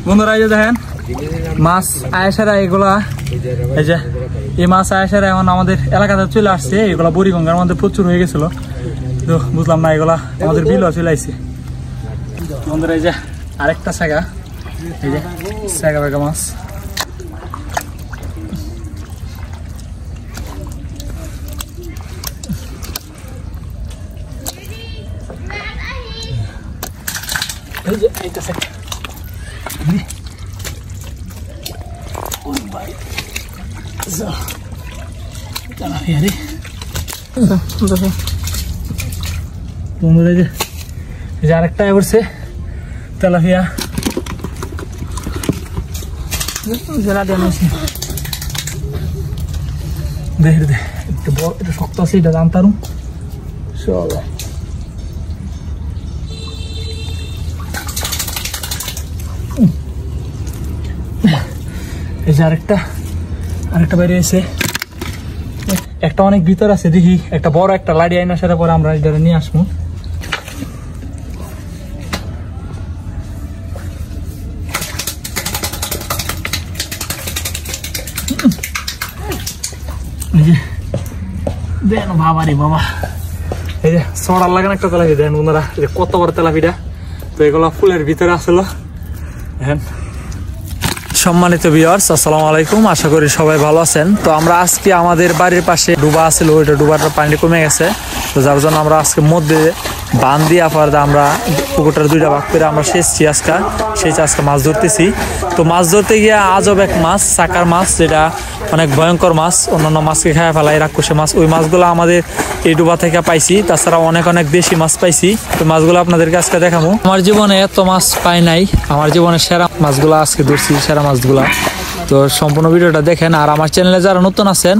বন্ধুরা এই যে দেখেন মাছ আয়েসারা এগুলা এই যে এই মাছ আয়েসারা এখন আমাদের এলাকাতে চলে আসছে। এগুলা বুড়িগঙ্গার মধ্যে প্রচুর হয়ে গেছিল, তো বুঝলাম না এগুলা আমাদের বিলও চলে আসছে। বন্ধুরা এই যে আরেকটা সাগা, এই যে সাগা বেগা মাছ। এই যে এইটা সাগা বন্ধুরা এই যে আরেকটা করছে তেলাপিয়া দেখ দে একটু বড়, এটা শক্ত আছে, এটা জানতাম চল। এই যে আরেকটা বাইরে এসে একটা অনেক ভিতর আছে, দেখি একটা বড় একটা লাড়ি আইনা সেটা পরে আমরা এটা নিয়ে আসবো। দেন বাবা রে বাবা, এই যে সড়ার লাগান একটা তেলাপি দেন বন্ধুরা, কত বড় তেলাপিটা। তো এগুলো ফুলের ভিতরে আসলো। দেখেন সম্মানিত ভিউয়ার্স, আসসালামু আলাইকুম, আশা করি সবাই ভালো আছেন। তো আমরা আজকে আমাদের বাড়ির পাশে ডুবা আছিল, ওইটা ডুবাটার পানি কমে গেছে, তো যার জন্য আমরা আজকে মধ্যে বান দিয়ে আমরা পুকুরটার দুইটা ভাগ করে আমরা সেচছি আজকে, আজকে মাছ ধরতেছি। তো মাছ ধরতে গিয়ে আজব এক মাছ, চাকার মাছ, যেটা অনেক ভয়ঙ্কর মাছ, অন্যান্য মাছকে খায় ফেলায়, রাক্ষসে মাছ। ওই মাছগুলো আমাদের এই ডুবা থেকে পাইছি, তাছাড়া অনেক দেশি মাছ পাইছি। তো মাছগুলো আপনাদেরকে আজকে দেখাবো। আমার জীবনে এত মাছ পাই নাই, আমার জীবনে সেরা মাছগুলো আজকে ধরছি, সেরা মাছগুলা। তো সম্পূর্ণ ভিডিওটা দেখেন, আর আমার চ্যানেলে যারা নতুন আছেন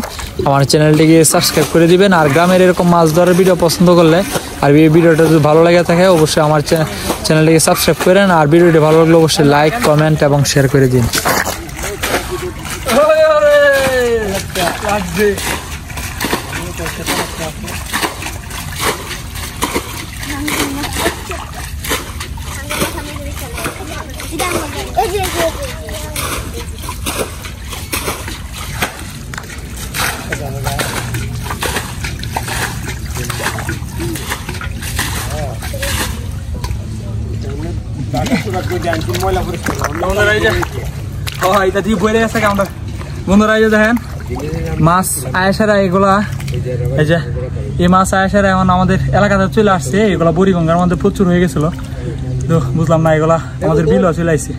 আমার চ্যানেলটিকে সাবস্ক্রাইব করে দিবেন। আর গ্রামের এরকম মাছ ধরার ভিডিও পছন্দ করলে আর এই ভিডিওটা যদি ভালো লাগে থাকে অবশ্যই আমার চ্যানেলটিকে সাবস্ক্রাইব করেন। আর ভিডিওটি ভালো লাগলে অবশ্যই লাইক, কমেন্ট এবং শেয়ার করে দিন। বন্ধুরা এই যে দেখেন মাছ আয়েসারা এগুলা, এই যে এই মাছ আয়েসারা এখন আমাদের এলাকাতে চলে আসছে। এগুলা বুড়িগঙ্গার মধ্যে প্রচুর হয়ে গেছিল, তো বুঝলাম না এগুলা আমাদের বিলও চলে আসছে।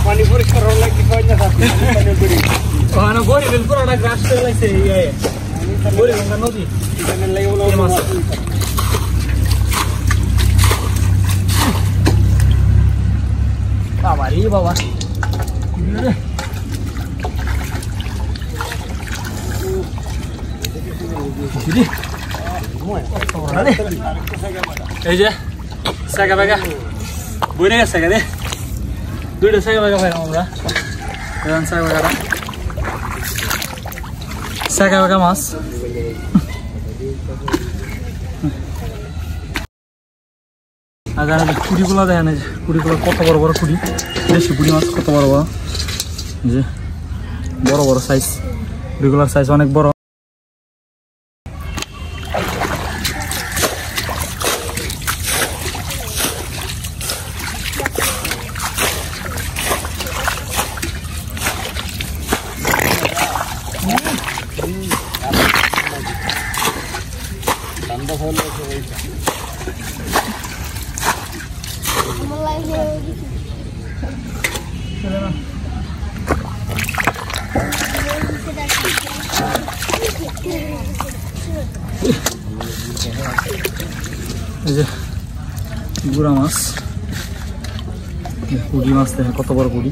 পানি পরিষ্কার নদী বাবা রে বাবা, এই যে সাগা বেগা বইরে গেছে রে, দুইটা সাগা বেগা পাইলাম আমরা। সাগা বেগা মাছ। আর কুড়িগুলো দেখেন, কুড়িগুলো কত বড় বড় কুড়ি, দেশি কুড়ি মাছ কত বড় বড়, যে বড় সাইজ, কুড়িগুলোর সাইজ অনেক বড়। এই যে গুড়া মাছ, কুড়ি মাছ দেখেন কত বড় কুড়ি।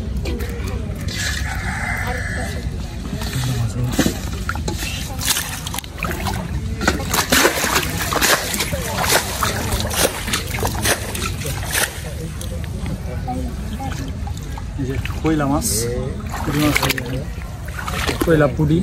কইলা মাছ কইলা পুডি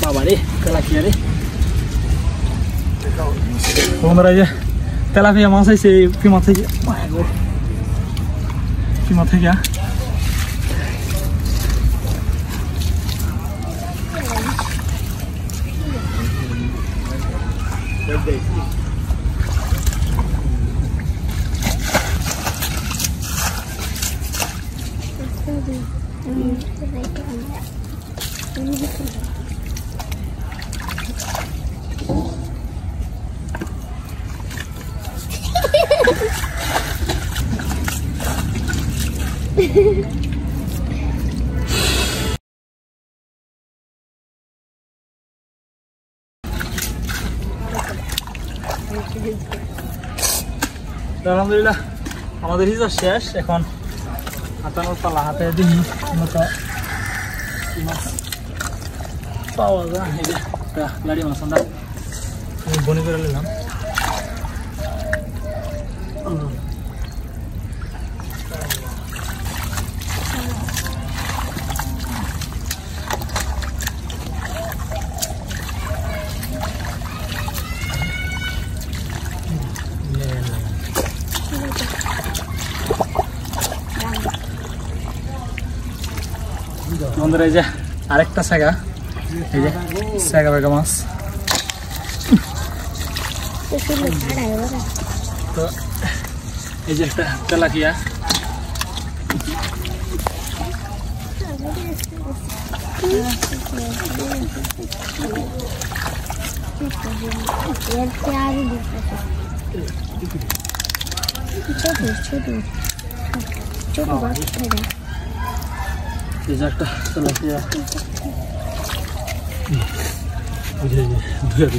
বাবা রে তেলাপিয়া রে বন্ধুরা যে তেলাপিয়া মাছ আছে কি মাছ থেকে কি মাছ থেকে আলহামদুলিল্লাহ আমাদের হিসাব শেষ এখন হাতানোর পালা হাতে দিই মতো পাওয়া যায় এই যে লাড়ি মাছ আমরা বনি করে নিলাম বন্ধুরা এই যে আরেকটা সাগা এই যে সাগা বেগা মাছ তো এই যে একটা তেলাপিয়া একটা তেলাপিয়া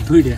দুইটা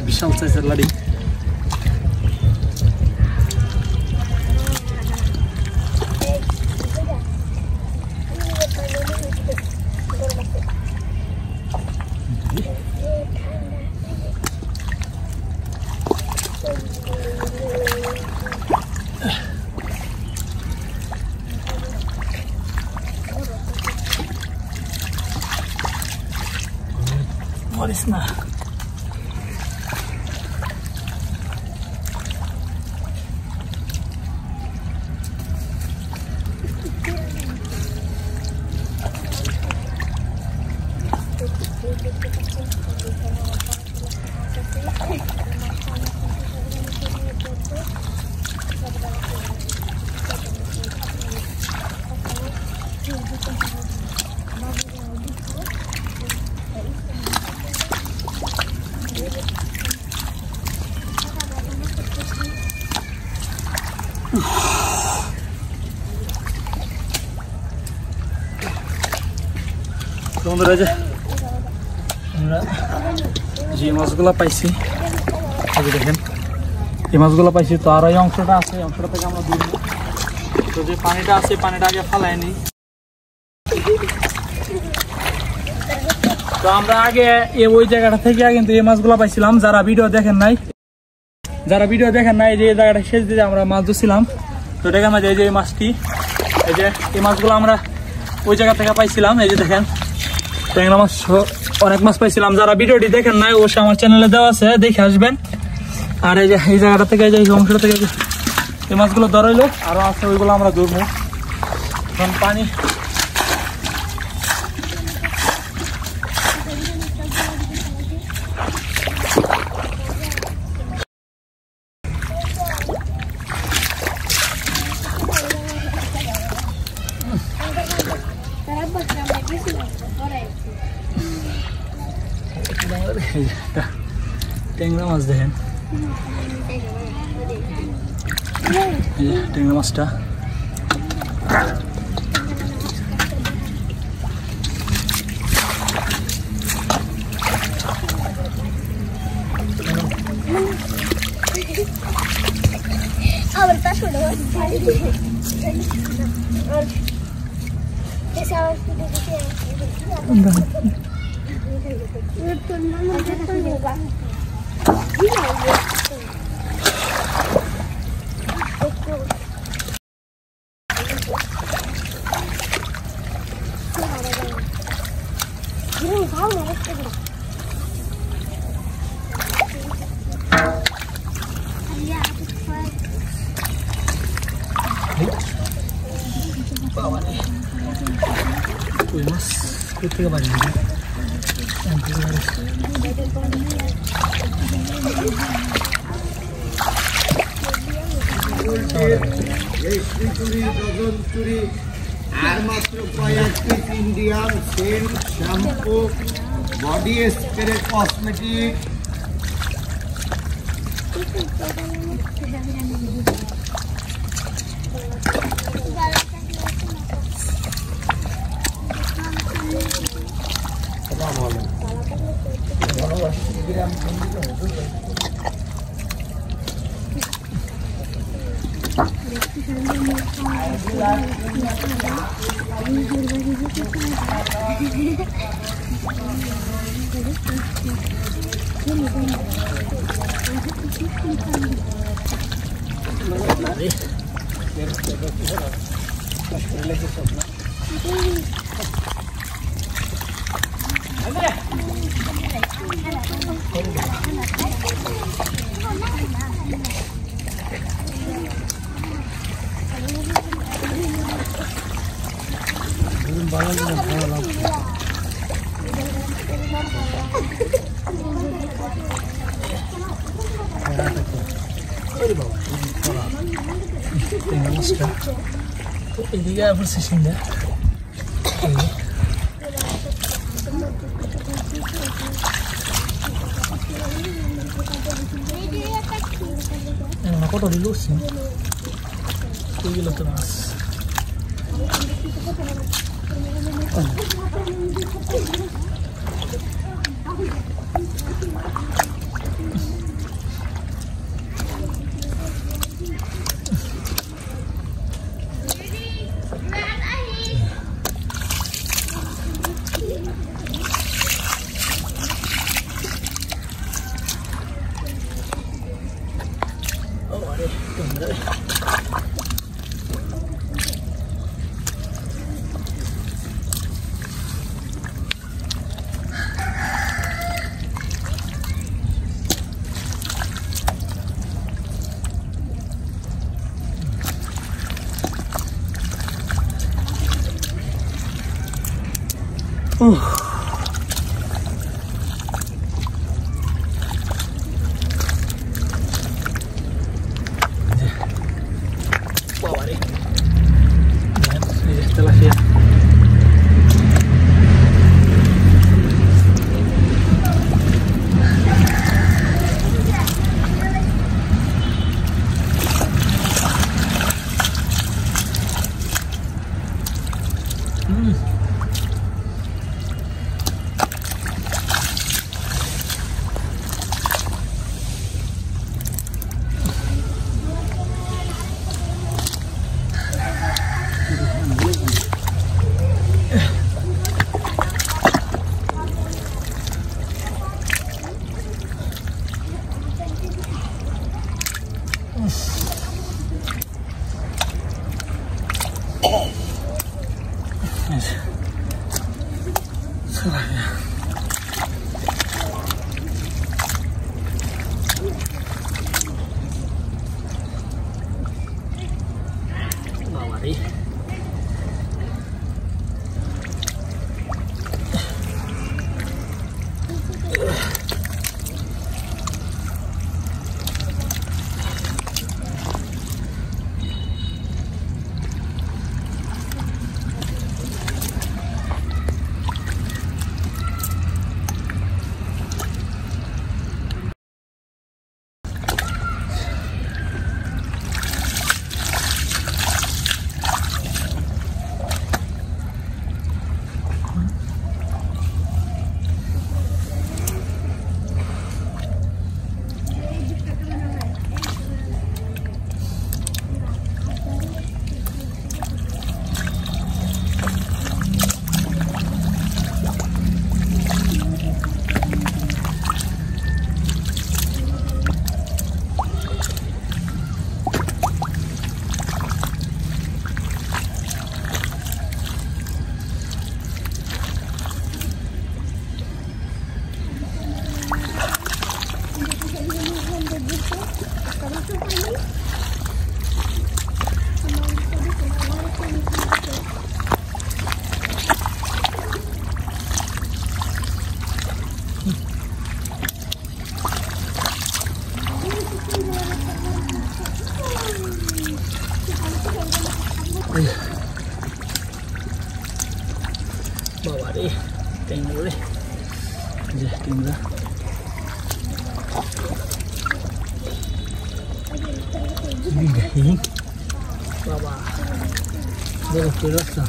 বিশাল সাইজের লাড়ি। মরিস না। বন্ধুরা যে আমরা যে মাছগুলো পাইছি দেখেন, এই মাছগুলো পাইছি তো আর এই অংশটা আছে, এই অংশটা থেকে আমরা দূর তো যে পানিটা আছে পানিটা আগে ফালাই নি। তো আমরা আগে ওই জায়গাটা থেকে কিন্তু এই মাছগুলো পাইছিলাম। যারা ভিডিও দেখেন নাই যে এই জায়গাটা শেষ দিয়ে আমরা মাছ ধরছিলাম, তো দেখেন এই যে এই মাছটি, এই যে এই মাছগুলো আমরা ওই জায়গা থেকে পাইছিলাম। এই যে দেখেন ট্যাংরা মাছ, অনেক মাছ পাইছিলাম। যারা ভিডিওটি দেখেন নাই অবশ্যই আমার চ্যানেলে দেওয়া আছে, দেখে আসবেন। আর এই যে এই জায়গাটা থেকে এই অংশটা থেকে এই মাছগুলো ধরাইলো, আরো আছে ওইগুলো আমরা ধরবো। এখন পানি ট্যাংরা মাছ দেখেন, ট্যাংরা মাছটা Indian scent shampoo body spray cosmetic এদিকে আবার সেশনটা কত দিল এইগুলো তো মাছ রে যে ক্যামেরা বাবা দেখো কি রাস্তা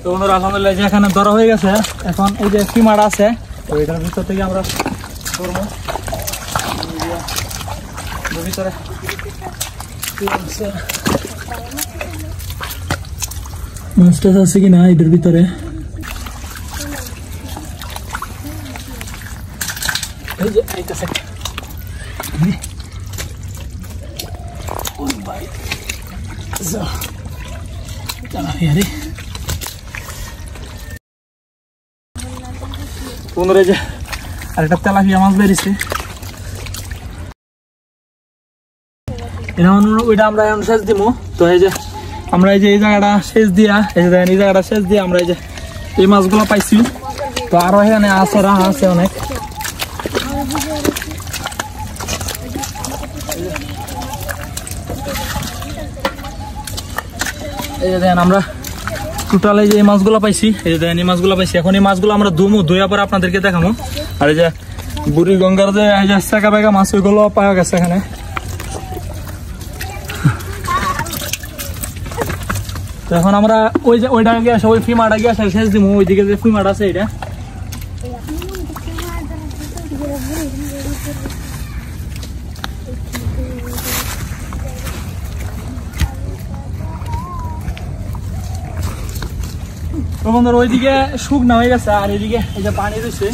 তো বন্ধুরা আলহামদুলিল্লাহ যে এখানে ধরা হয়ে গেছে এখন এই যে সীমাটা আছে তো এটার ভিতর থেকে আমরা ধরবো ভিতরে মাছটা আছে কিনা এটার ভিতরে এই যে এইটাছে ওই ভাই যা চলা ফিরে বন্ধুরা যে আরেকটা তেলাপিয়া মাছ বেরিয়েছে ওইটা আমরা এখন সেচ দিব তো এই যে আমরা এই যে এই জায়গাটা সেচ দিয়া এই যে দেখেন এই জায়গাটা সেচ দিয়ে আমরা এই যে এই মাছগুলো পাইছি তো আরো এখানে আছে রাহা আছে অনেক এই যে দেখেন আমরা টোটাল এই যে মাছগুলো পাইছি এই যে দেখেন এই মাছগুলো পাইছি এখন এই মাছগুলো আমরা ধুয়া পরে আপনাদেরকে দেখাবো আর এই যে বুড়ি গঙ্গার যে এই যে চাকা বেগা মাছ ওইগুলো পাওয়া গেছে এখানে তো এখন আমরা ওই যে ওইটা গিয়ে আসা ওই ফিমাটা গিয়ে আসা শেষ দিব ওইদিকে যে ফিমাটা আছে এটা ওইদিকে শুকনা হয়ে গেছে আর এদিকে এই যে পানি রয়েছে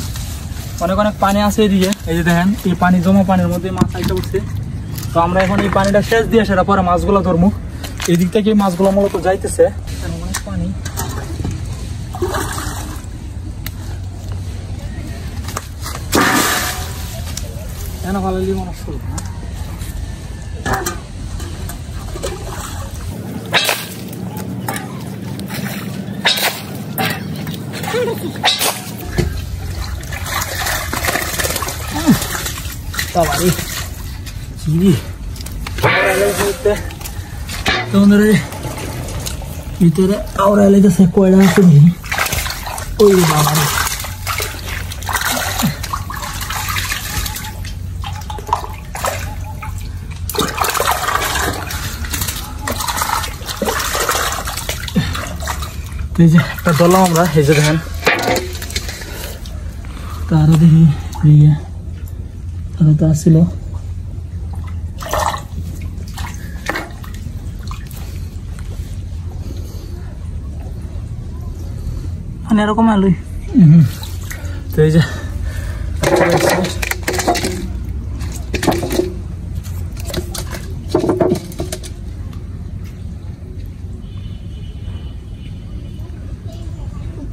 অনেক অনেক পানি আছে এদিকে এই যে দেখেন এই পানি জমা পানির মধ্যে মাছ আইটা উঠছে তো আমরা এখন এই পানিটা শেষ দিয়ে সেটা পরে মাছগুলো ধরবো এই দিক থেকে মাছগুলো মূলত যাইতেছে অনেক পানি কেন ভালো মনে হচ্ছে বাবারে চিনি ভিতরে আওড়া লেগেছে কয়টা আছে ওই বাবারে এই যে একটা ধরলাম আমরা এই যে দেখেন তারও দেখি আরো তো আসছিল এরকম আলুই তো এই যে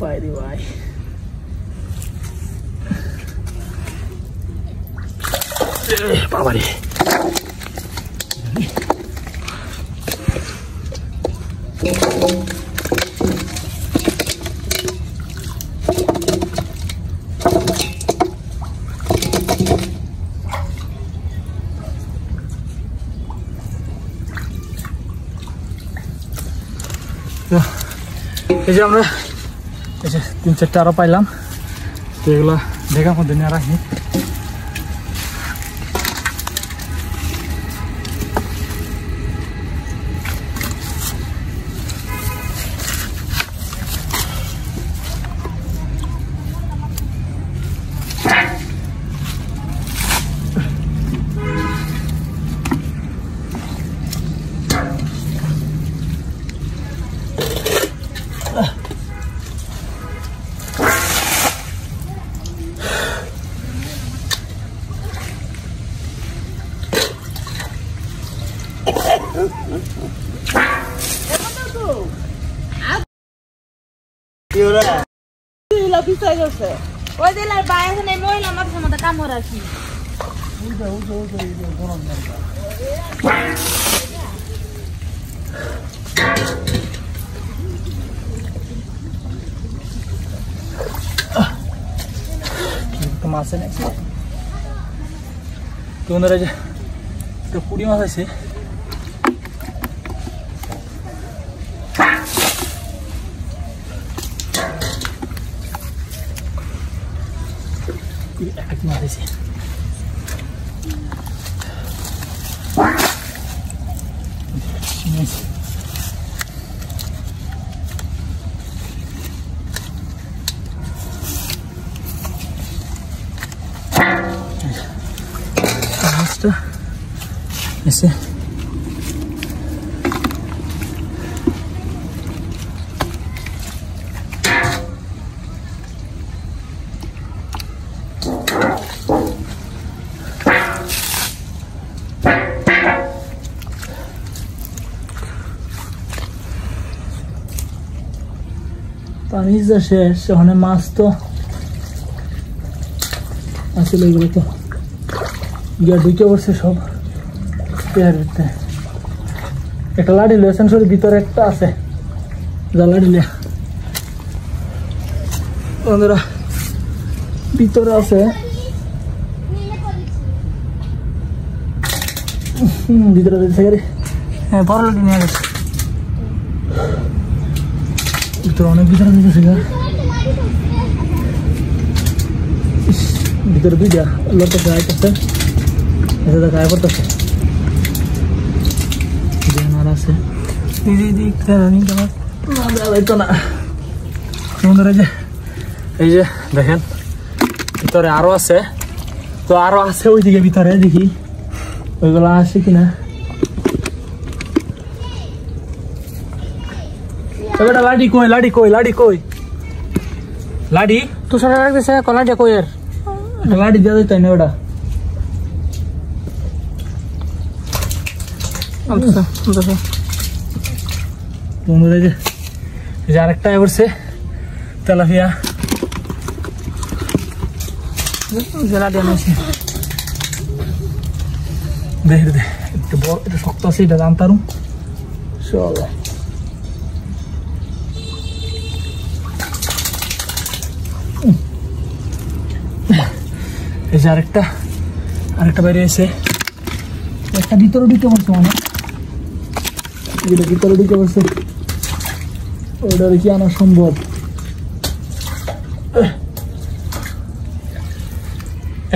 বাইরে ভাই বাবারে এই যে আমরা এই যে 3-4টা আরো পাইলাম তো এগুলো ঢেকার মধ্যে নিয়ে রাখি ওই দিলার বাইরে নেই মহিলা মাথার মধ্যে কামড় আছি মাছ এনে তো বন্ধুরা যে একটা পুঁটি মাছ আছে একটা মাছ আছে ऐसे पानी শেষ ওখানে মাছ তো আসলে এগুলো তো গিয়ে ঢুকে পড়ছে সব একটা লাঠি লিয়ে সেন্সরের ভিতরে একটা আছে যা লাঠি লিয়া বন্ধুরা ভিতরে আছে ভিতরে হ্যাঁ বড় লাঠি নিয়ে গেছে ভিতরে অনেক ভিতরে দিতেছে ভিতরে দুইটা লোকটা গায়ে করছে এটা গায়ে পড়তেছে আছে এই যে দেখেন ভিতরে আরো আছে তো আরো আছে ওইদিকে ভিতরে দেখি ওইগুলো আসে কিনা লাডি কই লাডি কই লাডি কই লাডি তুষার রাখতেছে কলাডি কই এর লাডি দিয়ে দিতে না ওটা বন্ধুরা যে আরেকটা এবারছে তেলাপিয়া দেখ একটু বড় এটা শক্ত আছে এটা জানতাম চলো এই যে আরেকটা বাইরে এসে একটা ভিতরে ঢুকে পড়ছে মানে যেটা ভিতরে ঢুকে পড়ছে ওটা কি আনা সম্ভব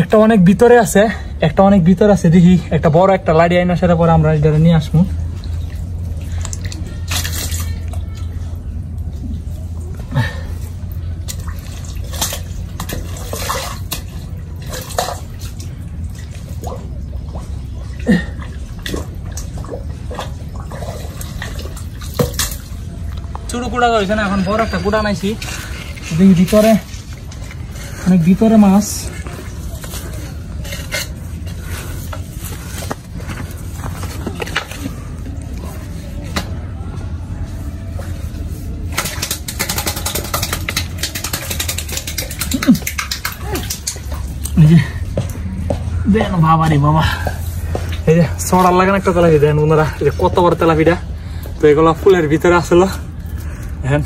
একটা অনেক ভিতরে আছে দেখি একটা বড় একটা লাড়ি আইনা সেটা পরে আমরা এটা নিয়ে আসবো ছোট কুড়া হয়েছে না এখন বড় একটা কুড়া নাইছি দেখি ভিতরে অনেক ভিতরে মাছ দেন বাবা রে বাবা এই যে সড়ার লাগান একটা তেলাপি দেন ওনারা এই যে কত বড় তেলাপিটা তো এগুলো ফুলের ভিতরে আসলো এখন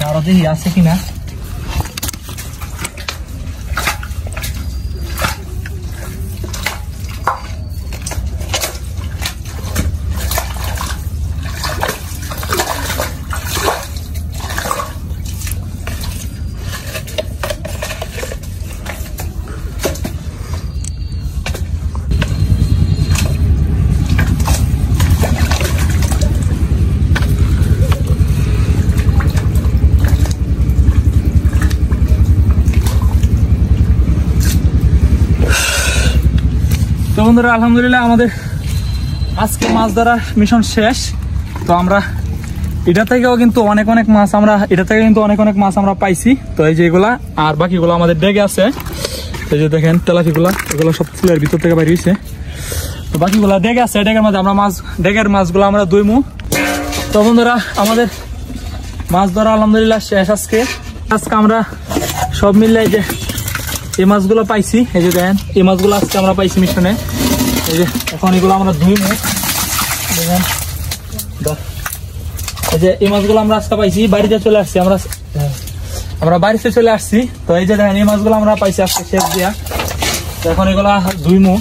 আরো দেখি আছে কিনা তো বন্ধুরা আলহামদুলিল্লাহ আমাদের আজকে মাছ ধরার মিশন শেষ তো আমরা এটা থেকেও কিন্তু অনেক মাছ আমরা পাইছি তো এই যে এগুলা আর বাকিগুলো আমাদের ডেগে আছে এই যে দেখেন তেলাপিগুলা এগুলো সব ফুলের ভিতর থেকে বাইরে হয়েছে তো বাকিগুলা ডেগে আছে ডেগের মাঝে আমরা ডেগের মাছগুলো আমরা ধুইমু তো বন্ধুরা আমাদের মাছ ধরা আলহামদুলিল্লাহ শেষ আজকে আমরা সব মিলে যে এই মাছগুলো পাইছি এই যে দেখেন এই মাছগুলো আজকে আমরা পাইছি মিশনে এই যে এখন এগুলো আমরা ধুইমু দেখেন এই যে এই মাছগুলো আমরা আজকে পাইছি বাড়িতে চলে আসছি আমরা আমরা বাইরে থেকে চলে আসছি। তো এই যে দেখেন এই মাছগুলো আমরা পাইছি আজকে শেষ দিয়া। তো এখন এগুলা ধুইমু।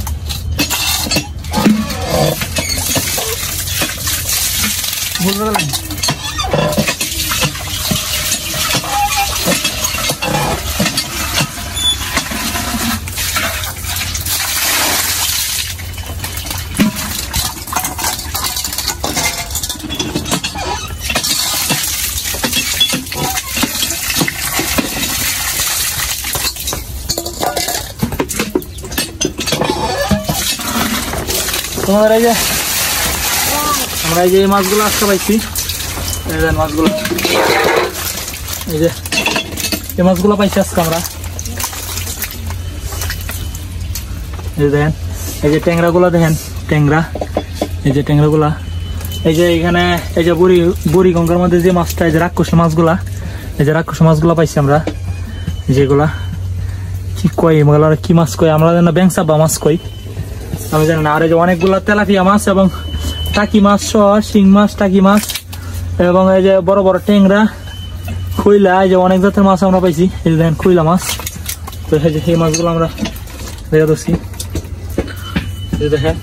তোমাদের এই যে আমরা এই যে মাছগুলো আজকে পাইছি, মাছগুলো এই যে এই মাছগুলো পাইছি আজকে আমরা। এই যে দেখেন এই যে ট্যাংরা গুলা দেখেন, ট্যাংরা এই যে ট্যাংরা গুলা, এই যে এখানে এই যে বুড়ি গঙ্গার মধ্যে যে মাছটা, এই যে রাক্ষস মাছগুলা, এই যে রাক্ষস মাছগুলা পাইছি আমরা। যেগুলা কি কই এগুলা কি মাছ কই আমরা জানি না, ব্যাংসা বা মাছ কই আমি জানি না। আর এই যে অনেকগুলা তেলাপিয়া মাছ এবং টাকি মাছ সহ, শিং মাছ, টাকি মাছ এবং এই যে বড় বড় ট্যাংরা, খইলা, এই যে অনেক জাতের মাছ আমরা পাইছি। এই যে দেখেন খইলা মাছ। তো এই যে এই মাছগুলো আমরা দেখা দিচ্ছি, দেখেন